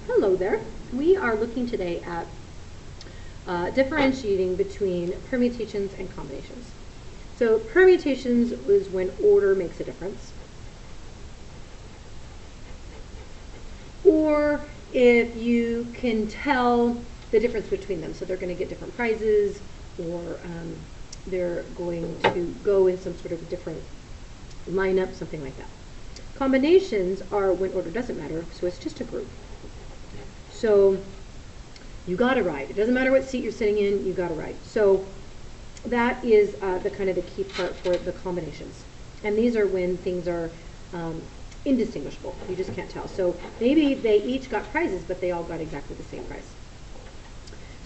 Hello there. We are looking today at differentiating between permutations and combinations. So permutations is when order makes a difference. Or if you can tell the difference between them. So they're going to get different prizes, or they're going to go in some sort of different lineup, something like that. Combinations are when order doesn't matter, so it's just a group. So you got to write. It doesn't matter what seat you're sitting in, you got to write. So that is the kind of the key part for the combinations. And these are when things are indistinguishable. You just can't tell. So maybe they each got prizes, but they all got exactly the same prize.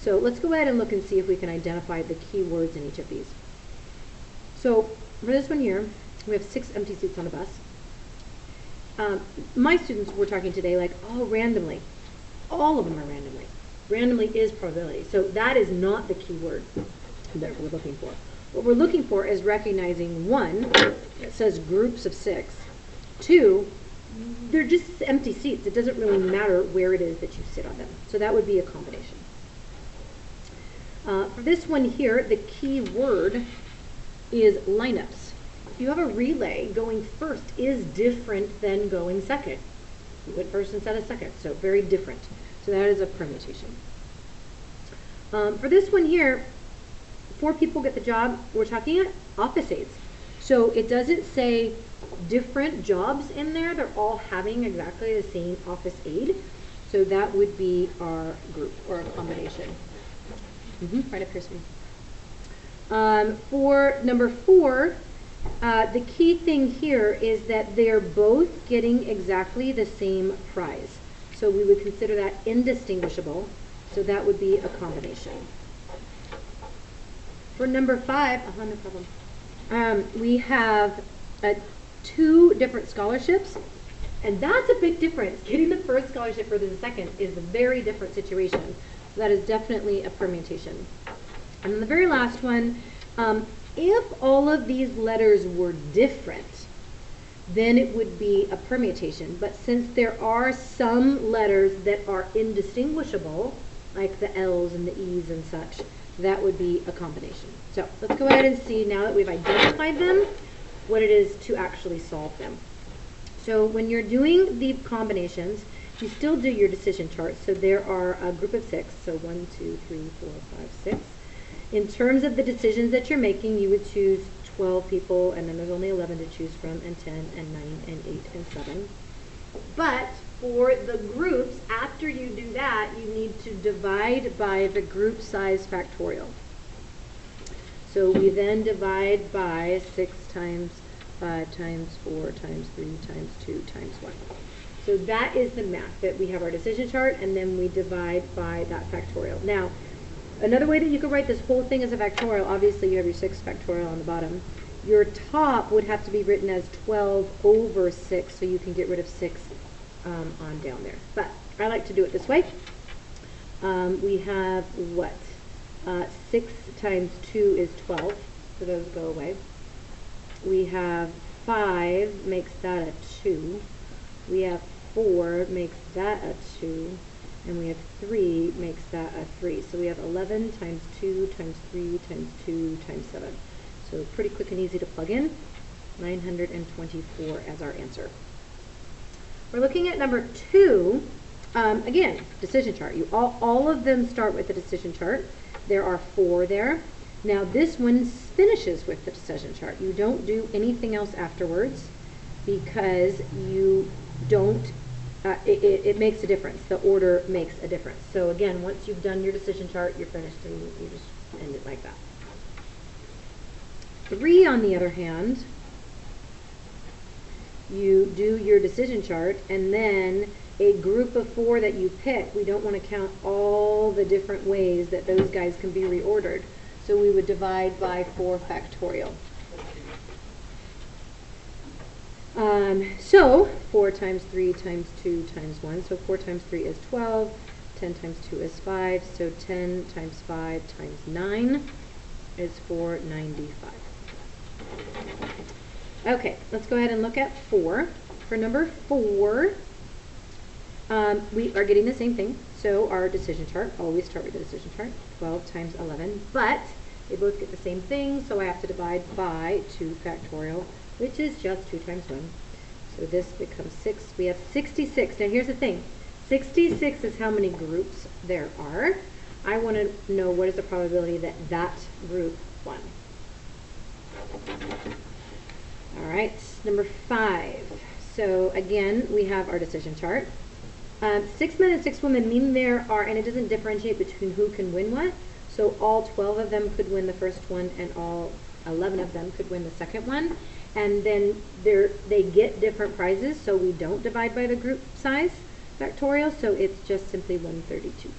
So let's go ahead and look and see if we can identify the key words in each of these. So for this one here, we have 6 empty seats on a bus. My students were talking today like, oh, randomly. All of them are randomly. Randomly is probability. So that is not the key word that we're looking for. What we're looking for is recognizing, 1, it says groups of 6. 2, they're just empty seats. It doesn't really matter where it is that you sit on them. So that would be a combination. For this one here, the key word is lineups. If you have a relay, going first is different than going second. You went first instead of second, so very different. So that is a permutation. For this one here, 4 people get the job. We're talking at office aides. So it doesn't say different jobs in there. They're all having exactly the same office aide. So that would be our group or a combination. Right up here, sweetie. For number 4, the key thing here is that they're both getting exactly the same prize. So we would consider that indistinguishable. So that would be a combination. For number 5, no problem. We have 2 different scholarships. And that's a big difference. Getting the first scholarship versus the second is a very different situation. So that is definitely a permutation. And then the very last one, if all of these letters were different, then it would be a permutation. But since there are some letters that are indistinguishable, like the L's and the E's and such, that would be a combination. So let's go ahead and see, now that we've identified them, what it is to actually solve them. So when you're doing the combinations, you still do your decision chart. So there are a group of 6, so 1, 2, 3, 4, 5, 6. In terms of the decisions that you're making, you would choose 12 people, and then there's only 11 to choose from, and 10, and 9, and 8, and 7. But for the groups, after you do that, you need to divide by the group size factorial. So we then divide by 6 times 5 times 4 times 3 times 2 times 1. So that is the math, that we have our decision chart, and then we divide by that factorial. Now, another way that you could write this whole thing as a factorial, obviously you have your 6 factorial on the bottom. Your top would have to be written as 12 over 6, so you can get rid of 6 on down there. But I like to do it this way. We have what? 6 times 2 is 12, so those go away. We have 5 makes that a 2. We have 4 makes that a 2. And we have 3 makes that a 3. So we have 11 times 2 times 3 times 2 times 7. So pretty quick and easy to plug in. 924 as our answer. We're looking at number 2. Again, decision chart. All of them start with the decision chart. There are 4 there. Now this one finishes with the decision chart. You don't do anything else afterwards because you don't, it makes a difference. The order makes a difference. So again, once you've done your decision chart, you're finished, and you just end it like that. 3, on the other hand, you do your decision chart, and then a group of 4 that you pick, we don't want to count all the different ways that those guys can be reordered. So we would divide by 4 factorial. So 4 times 3 times 2 times 1. So 4 times 3 is 12. 10 times 2 is 5. So 10 times 5 times 9 is 495. Okay, let's go ahead and look at 4. For number 4, We are getting the same thing. So our decision chart, always start with the decision chart, 12 times 11, but they both get the same thing, so I have to divide by 2 factorial, which is just 2 times 1. So this becomes 6. We have 66. Now here's the thing. 66 is how many groups there are. I want to know what is the probability that that group won. All right, number 5. So again, we have our decision chart. 6 men and 6 women mean there are, and it doesn't differentiate between who can win what. So all 12 of them could win the first one, and all 11 of them could win the second one. And then they get different prizes, so we don't divide by the group size factorial, so it's just simply 132.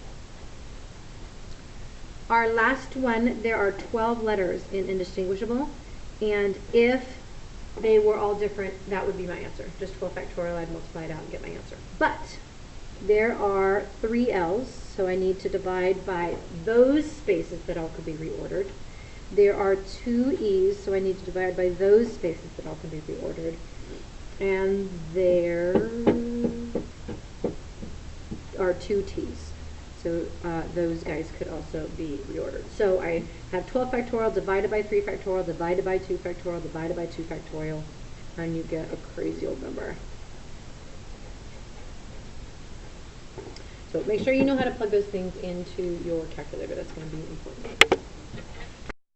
Our last one, there are 12 letters in indistinguishable, and if they were all different, that would be my answer. Just 12 factorial, I'd multiply it out and get my answer. But there are 3 L's, so I need to divide by those spaces that all could be reordered. There are 2 E's, so I need to divide by those spaces that all can be reordered. And there are 2 T's. So those guys could also be reordered. So I have 12 factorial divided by 3 factorial divided by 2 factorial divided by 2 factorial, and you get a crazy old number. So make sure you know how to plug those things into your calculator. That's going to be important.